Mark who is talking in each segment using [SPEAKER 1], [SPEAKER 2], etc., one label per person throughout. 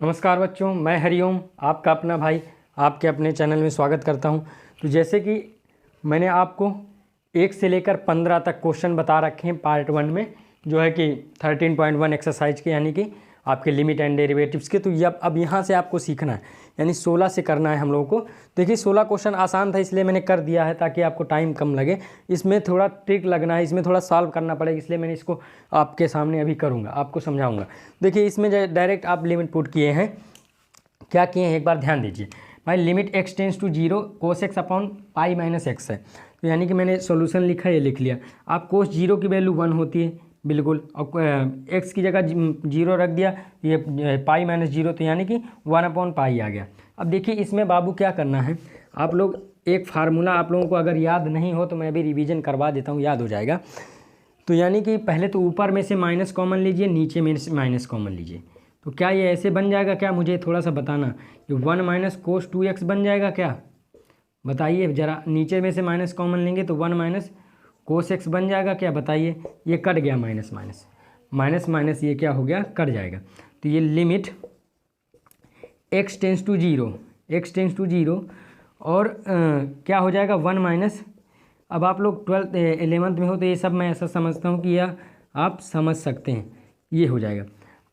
[SPEAKER 1] नमस्कार बच्चों, मैं हरिओम आपका अपना भाई आपके अपने चैनल में स्वागत करता हूं। तो जैसे कि मैंने आपको 1 से लेकर 15 तक क्वेश्चन बता रखे हैं पार्ट 1 में, जो है कि 13.1 एक्सरसाइज के, यानी कि आपके लिमिट एंड डेरिवेटिव्स के। तो ये अब यहाँ से आपको सीखना है, यानी 16 से करना है हम लोगों को। देखिए 16 क्वेश्चन आसान था इसलिए मैंने कर दिया है ताकि आपको टाइम कम लगे। इसमें थोड़ा ट्रिक लगना है, इसमें थोड़ा सॉल्व करना पड़ेगा, इसलिए मैंने इसको आपके सामने अभी करूँगा, आपको समझाऊँगा। देखिए इसमें डायरेक्ट आप लिमिट पुट किए हैं, क्या किए हैं एक बार ध्यान दीजिए। भाई limit x tends to 0 cos x upon pi minus x है, तो यानी कि मैंने सॉल्यूशन लिखा है, ये लिख लिया। आप कोस 0 की वैल्यू 1 होती है बिल्कुल, और x की जगह 0 रख दिया, ये पाई माइनस 0, तो यानी कि 1 अपॉन पाई आ गया। अब देखिए इसमें बाबू क्या करना है, आप लोग एक फार्मूला आप लोगों को अगर याद नहीं हो तो मैं अभी रिवीजन करवा देता हूँ, याद हो जाएगा। तो यानी कि पहले तो ऊपर में से माइनस कॉमन लीजिए, नीचे में से माइनस कॉमन लीजिए। तो क्या ये ऐसे बन जाएगा क्या, मुझे थोड़ा सा बताना। ये 1 माइनस कोस 2x बन जाएगा क्या, बताइए ज़रा। नीचे में से माइनस कॉमन लेंगे तो 1 माइनस कोस एक्स बन जाएगा क्या, बताइए। ये कट गया, माइनस माइनस माइनस माइनस, ये क्या हो गया, कट जाएगा। तो ये limit x tends to 0, x tends to 0 और क्या हो जाएगा 1 माइनस। अब आप लोग 11th में हो तो ये सब मैं ऐसा समझता हूँ कि यह आप समझ सकते हैं, ये हो जाएगा।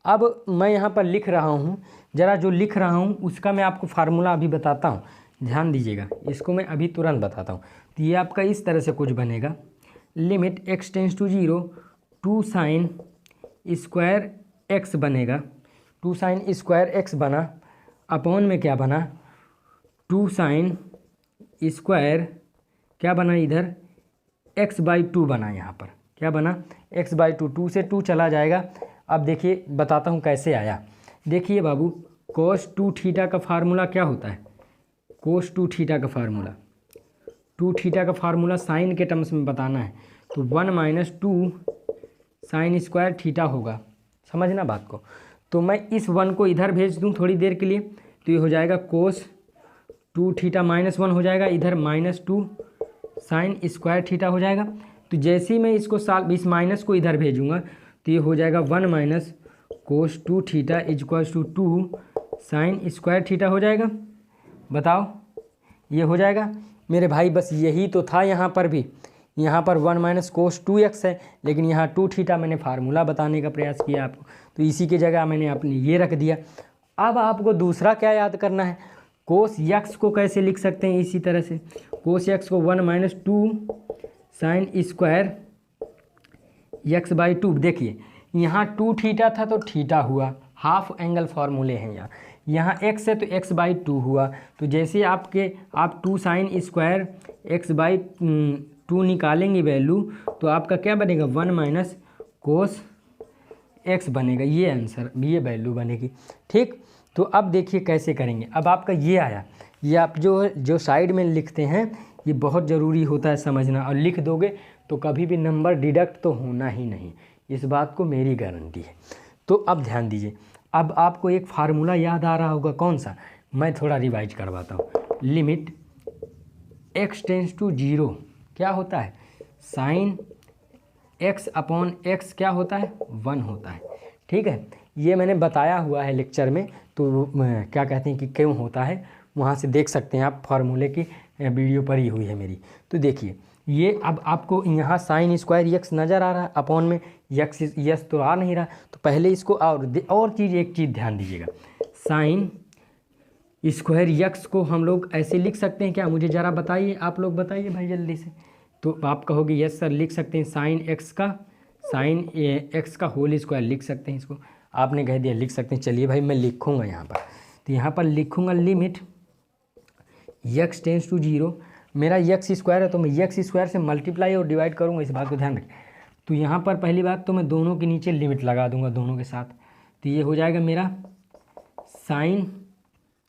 [SPEAKER 1] अब मैं यहाँ पर लिख रहा हूँ, ज़रा जो लिख रहा हूँ उसका मैं आपको फार्मूला अभी बताता हूँ, ध्यान दीजिएगा। इसको मैं अभी तुरंत बताता हूँ। तो ये आपका इस तरह से कुछ बनेगा, limit x tends to 0 2 sine square x बनेगा। 2 साइन स्क्वायर एक्स बना, अपॉन में क्या बना, 2 साइन स्क्वायर क्या बना, इधर x/2 बना। यहाँ पर क्या बना, x/2, 2 से 2 चला जाएगा। अब देखिए बताता हूँ कैसे आया। देखिए बाबू, cos 2 थीटा का फार्मूला क्या होता है, cos 2 थीटा का फार्मूला, 2 थीटा का फार्मूला साइन के टर्म्स में बताना है, तो 1 माइनस 2 साइन स्क्वायर थीटा होगा, समझना बात को। तो मैं इस 1 को इधर भेज दूँ थोड़ी देर के लिए, तो ये हो जाएगा cos 2 थीटा -1 हो जाएगा, इधर -2 साइन स्क्वायर थीटा हो जाएगा। तो जैसे ही मैं इसको इस माइनस को इधर भेजूँगा तो ये हो जाएगा 1 minus cos 2 theta equals to 2 sine square theta हो जाएगा। बताओ, ये हो जाएगा मेरे भाई। बस यही तो था यहाँ पर भी, यहाँ पर 1 माइनस कोस 2x है, लेकिन यहाँ 2 थीटा मैंने फार्मूला बताने का प्रयास किया आपको, तो इसी की जगह मैंने अपने ये रख दिया। अब आपको दूसरा क्या याद करना है, कोस x को कैसे लिख सकते हैं, इसी तरह से कोस x को 1 माइनस 2 साइन स्क्वायर x/2। देखिए यहाँ 2 थीटा था तो थीटा हुआ, हाफ एंगल फार्मूले हैं यहाँ। यहाँ x है तो x/2 हुआ। तो जैसे आप 2 साइन स्क्वायर x/2 निकालेंगे वैल्यू, तो आपका क्या बनेगा, 1 माइनस कोस x बनेगा। ये आंसर, ये वैल्यू बनेगी, ठीक। तो अब देखिए कैसे करेंगे। अब आपका ये आया, ये आप जो साइड में लिखते हैं ये बहुत ज़रूरी होता है समझना, और लिख दोगे तो कभी भी नंबर डिडक्ट तो होना ही नहीं, इस बात को मेरी गारंटी है। तो अब ध्यान दीजिए, अब आपको एक फार्मूला याद आ रहा होगा, कौन सा, मैं थोड़ा रिवाइज करवाता हूँ। लिमिट x टेंस टू 0 क्या होता है, साइन x अपॉन x क्या होता है, 1 होता है, ठीक है। ये मैंने बताया हुआ है लेक्चर में, तो क्या कहते हैं कि क्यों होता है, वहाँ से देख सकते हैं आप, फार्मूले की वीडियो पड़ी हुई है मेरी। तो देखिए ये अब आपको यहाँ साइन स्क्वायर x नज़र आ रहा है, अपॉन में यस तो आ नहीं रहा। तो पहले इसको और चीज़, एक चीज़ ध्यान दीजिएगा, साइन स्क्वायर x को हम लोग ऐसे लिख सकते हैं क्या, मुझे ज़रा बताइए, आप लोग बताइए भाई जल्दी से। तो आप कहोगे यस सर लिख सकते हैं, साइन एक्स का होल स्क्वायर लिख सकते हैं इसको, आपने कह दिया लिख सकते हैं। चलिए भाई मैं लिखूँगा यहाँ पर, तो यहाँ पर लिखूँगा लिमिट x टेंस टू 0, मेरा x स्क्वायर है तो मैं x स्क्वायर से मल्टीप्लाई और डिवाइड करूँगा, इस बात को ध्यान रखें। तो यहाँ पर पहली बात तो मैं दोनों के नीचे लिमिट लगा दूँगा दोनों के साथ, तो ये हो जाएगा मेरा साइन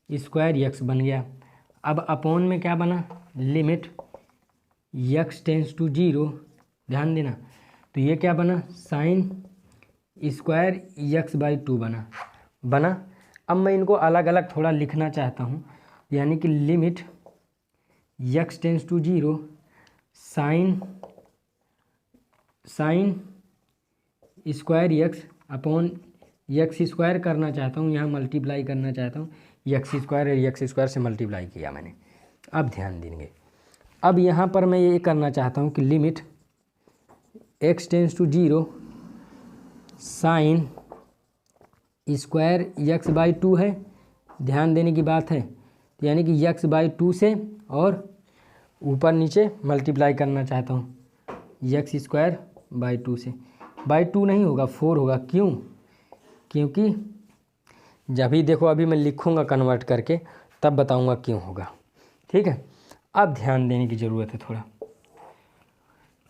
[SPEAKER 1] स्क्वायर x बन गया। अब अपॉन में क्या बना, लिमिट x टेंस टू 0, ध्यान देना, तो ये क्या बना, साइन स्क्वायर x/2 बना। अब मैं इनको अलग अलग थोड़ा लिखना चाहता हूँ, यानी कि limit x tends to 0 sine square x upon x square करना चाहता हूँ, यहाँ मल्टीप्लाई करना चाहता हूँ, एक्स स्क्वायर से मल्टीप्लाई किया मैंने। अब ध्यान देंगे, अब यहाँ पर मैं ये करना चाहता हूँ कि limit x tends to 0 sine square x by 2 है, ध्यान देने की बात है, तो यानी कि एक्स बाई 2 से और ऊपर नीचे मल्टीप्लाई करना चाहता हूँ एक्स स्क्वायर बाई 2 से। बाई 2 नहीं होगा, 4 होगा। क्यों? क्योंकि जब भी देखो अभी मैं लिखूँगा कन्वर्ट करके तब बताऊँगा क्यों होगा, ठीक है। अब ध्यान देने की ज़रूरत है थोड़ा।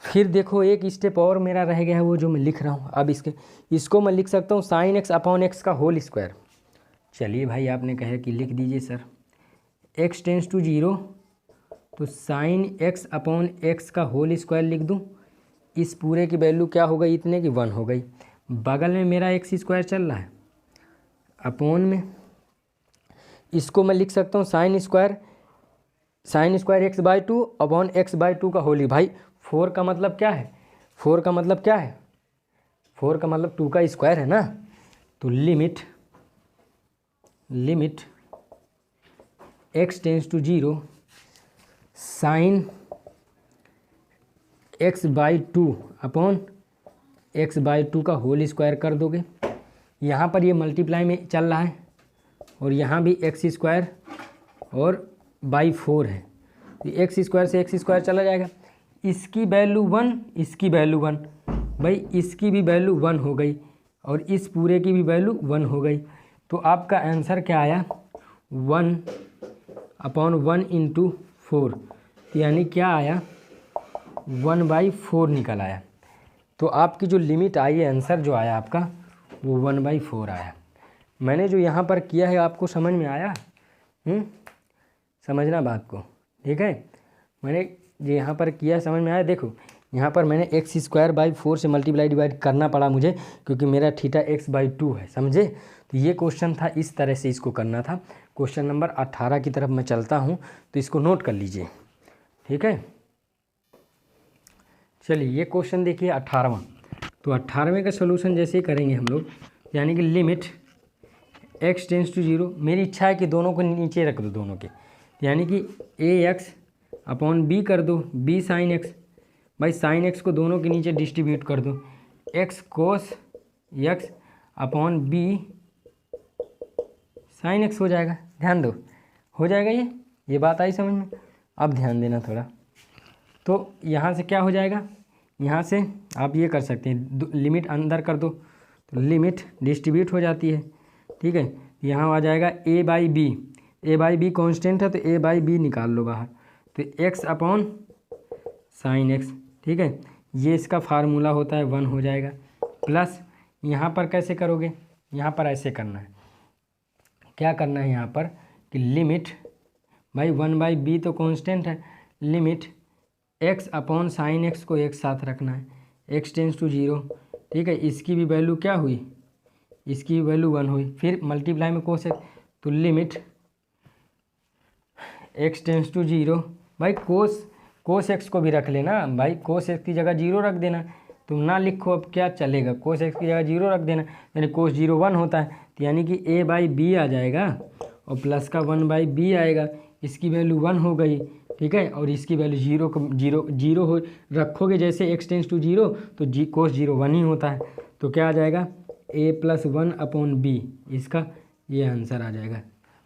[SPEAKER 1] फिर देखो एक स्टेप और मेरा रह गया है, वो जो मैं लिख रहा हूँ। अब इसको मैं लिख सकता हूँ साइन एक्स अपॉन एक्स का होल स्क्वायर। चलिए भाई, आपने कहा कि लिख दीजिए सर, x टेंस टू 0 तो साइन एक्स अपॉन एक्स का होल स्क्वायर लिख दूँ। इस पूरे की वैल्यू क्या हो गई? इतने की 1 हो गई। बगल में मेरा एक्स स्क्वायर चल रहा है, अपॉन में इसको मैं लिख सकता हूँ sign square x by 2 upon x by 2 का होल। भाई 4 का मतलब क्या है? 4 का मतलब क्या है? 4 का मतलब 2 का स्क्वायर है ना। तो limit x tends to 0 sine x by 2 upon x by 2 का होल स्क्वायर कर दोगे। यहाँ पर ये मल्टीप्लाई में चल रहा है और यहाँ भी एक्स स्क्वायर और बाई 4 है, तो एक्स स्क्वायर से एक्स स्क्वायर चला जाएगा। इसकी वैल्यू 1, इसकी वैल्यू 1, भाई इसकी भी वैल्यू 1 हो गई और इस पूरे की भी वैल्यू 1 हो गई। तो आपका आंसर क्या आया? 1 अपॉन 1 इंटू 4, यानी क्या आया? 1/4 निकल आया। तो आपकी जो लिमिट आई है, आंसर जो आया आपका वो 1/4 आया। मैंने जो यहाँ पर किया है आपको समझ में आया? समझना बात को, ठीक है। मैंने जो यहाँ पर किया समझ में आया? देखो यहाँ पर मैंने एक्स स्क्वायर बाई 4 से मल्टीप्लाई डिवाइड करना पड़ा मुझे, क्योंकि मेरा थीटा x बाई 2 है, समझे। तो ये क्वेश्चन था, इस तरह से इसको करना था। क्वेश्चन नंबर 18 की तरफ मैं चलता हूँ, तो इसको नोट कर लीजिए, ठीक है। चलिए ये क्वेश्चन देखिए 18वां। तो 18वें का सोल्यूशन जैसे ही करेंगे हम लोग, यानी कि लिमिट x टेंस टू 0, मेरी इच्छा है कि दोनों को नीचे रख दो दोनों के, यानी कि ax अपॉन b कर दो, b साइन x। भाई साइन x को दोनों के नीचे डिस्ट्रीब्यूट कर दो, x cos x upon b sine x हो जाएगा। ध्यान दो, हो जाएगा ये बात आई समझ में? अब ध्यान देना थोड़ा। तो यहाँ से क्या हो जाएगा? यहाँ से आप ये कर सकते हैं, लिमिट अंदर कर दो तो लिमिट डिस्ट्रीब्यूट हो जाती है, ठीक है। यहाँ आ जाएगा a बाई बी कॉन्स्टेंट है, तो a बाई बी निकाल लो बाहर, तो x अपॉन साइन x, ठीक है। ये इसका फार्मूला होता है, 1 हो जाएगा। प्लस यहाँ पर कैसे करोगे? यहाँ पर ऐसे करना है, क्या करना है यहाँ पर कि लिमिट, भाई 1/b तो कांस्टेंट है, limit x upon sine x को एक साथ रखना है, x टेंस टू 0, ठीक है। इसकी भी वैल्यू क्या हुई? इसकी वैल्यू 1 हुई। फिर मल्टीप्लाई में कोस x, तो लिमिट x टेंस टू 0, भाई कोस x को भी रख लेना, भाई कोस x की जगह 0 रख देना। तुम ना लिखो अब क्या चलेगा, कोस x की जगह 0 रख देना, यानी कोस 0 1 होता है, तो यानी कि a बाई बी आ जाएगा और प्लस का 1/b आएगा। इसकी वैल्यू 1 हो गई, ठीक है। और इसकी वैल्यू 0 हो रखोगे, जैसे x टेंस टू 0 तो कोस 0 1 ही होता है, तो क्या आ जाएगा? a प्लस 1 अपॉन b, इसका ये आंसर आ जाएगा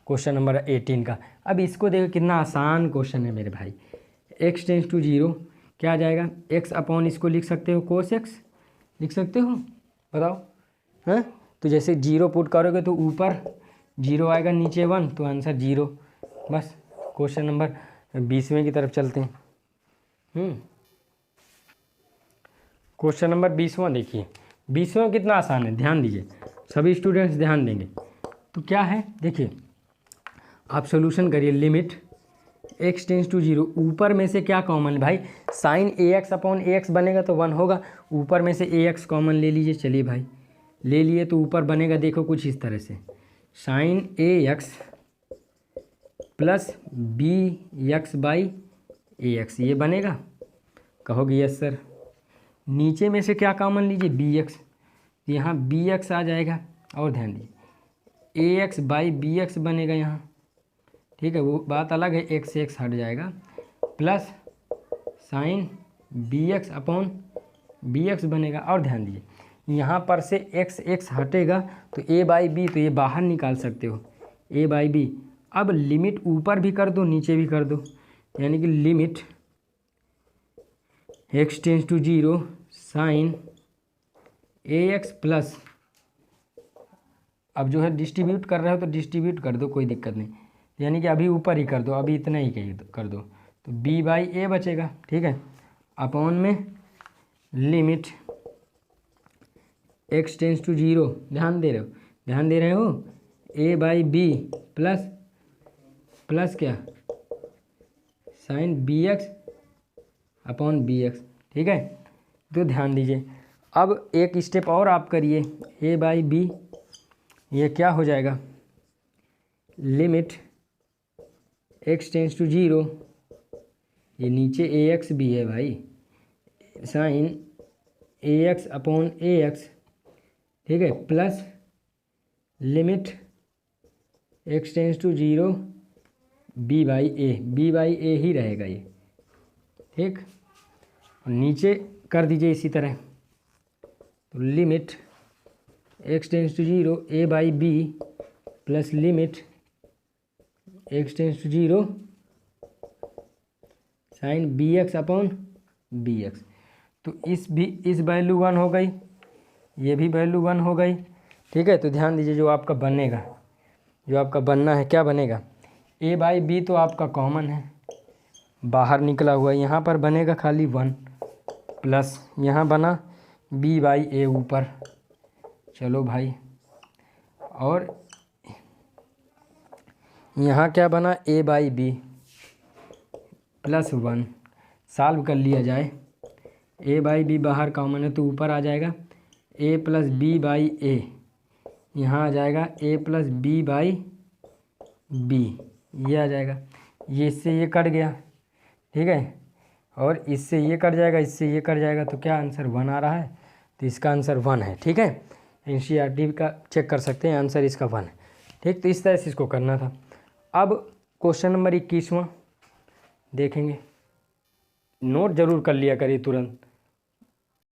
[SPEAKER 1] क्वेश्चन नंबर 18 का। अब इसको देखो कितना आसान क्वेश्चन है मेरे भाई। x टेंस टू 0 क्या आ जाएगा? x अपॉन इसको लिख सकते हो कोस x, लिख सकते हो, बताओ। हाँ, तो जैसे 0 पुट करोगे तो ऊपर 0 आएगा, नीचे 1, तो आंसर 0। बस क्वेश्चन नंबर 20वें की तरफ चलते हैं। क्वेश्चन नंबर 20वां देखिए, 20वां कितना आसान है, ध्यान दीजिए, सभी स्टूडेंट्स ध्यान देंगे। तो क्या है देखिए, आप सोल्यूशन करिए। लिमिट x टेंस टू 0, ऊपर में से क्या कॉमन है? भाई साइन ax अपॉन ax बनेगा तो 1 होगा, ऊपर में से ax कॉमन ले लीजिए। चलिए भाई ले लिए, तो ऊपर बनेगा देखो कुछ इस तरह से, sine ax plus bx by ax, ये बनेगा। कहोगे यस सर। नीचे में से क्या कॉमन लीजिए? bx, यहाँ bx आ जाएगा और ध्यान दीजिए ए एक्स बाई बी एक्स बनेगा यहाँ, ठीक है, वो बात अलग है, एक्स से एक्स हट जाएगा, plus sine b x upon b x बनेगा। और ध्यान दीजिए यहाँ पर से एक्स एक्स हटेगा तो ए बाई बी, तो ये बाहर निकाल सकते हो ए बाई बी। अब लिमिट ऊपर भी कर दो नीचे भी कर दो, यानी कि limit x tends to zero sine a x plus, अब जो है डिस्ट्रीब्यूट कर रहे हो तो डिस्ट्रीब्यूट कर दो, कोई दिक्कत नहीं, यानी कि अभी ऊपर ही कर दो, अभी इतना ही कर दो, तो बी बाई ए बचेगा, ठीक है, अपॉन में limit x tends to zero, ध्यान दे रहे हो ए बाई बी प्लस क्या sine b x upon b x, ठीक है। तो ध्यान दीजिए अब एक स्टेप और आप करिए, ए बाई बी ये क्या हो जाएगा, limit x tends to zero, ये नीचे ए एक्स भी है भाई, sine a x upon a x, ठीक है, plus limit x tends to zero b by a ही रहेगा ये, ठीक। नीचे कर दीजिए इसी तरह, तो limit x tends to zero a by b plus limit x tends to zero sine b x upon b x. तो इस वैल्यू 1 हो गई, ये भी वैल्यू 1 हो गई, ठीक है। तो ध्यान दीजिए जो आपका बनेगा, जो आपका बनना है क्या बनेगा, ए बाई बी तो आपका कॉमन है, बाहर निकला हुआ, यहाँ पर बनेगा खाली 1 प्लस यहाँ बना बी बाई ए ऊपर, चलो भाई, और यहाँ क्या बना ए बाई बी प्लस 1, सॉल्व कर लिया जाए, ए बाई बी बाहर कॉमन है तो ऊपर आ जाएगा ए प्लस बी बाई ए, यहाँ आ जाएगा ए प्लस बी बाई बी, ये आ जाएगा, ये इससे ये कट गया, ठीक है, और इससे ये कट जाएगा, इससे ये कट जाएगा, तो क्या आंसर 1 आ रहा है, तो इसका आंसर 1 है, ठीक है। एनसीईआरटी का चेक कर सकते हैं, आंसर इसका 1 है, ठीक। तो इस तरह से इसको करना था। अब क्वेश्चन नंबर 21वां देखेंगे, नोट जरूर कर लिया करिए तुरंत,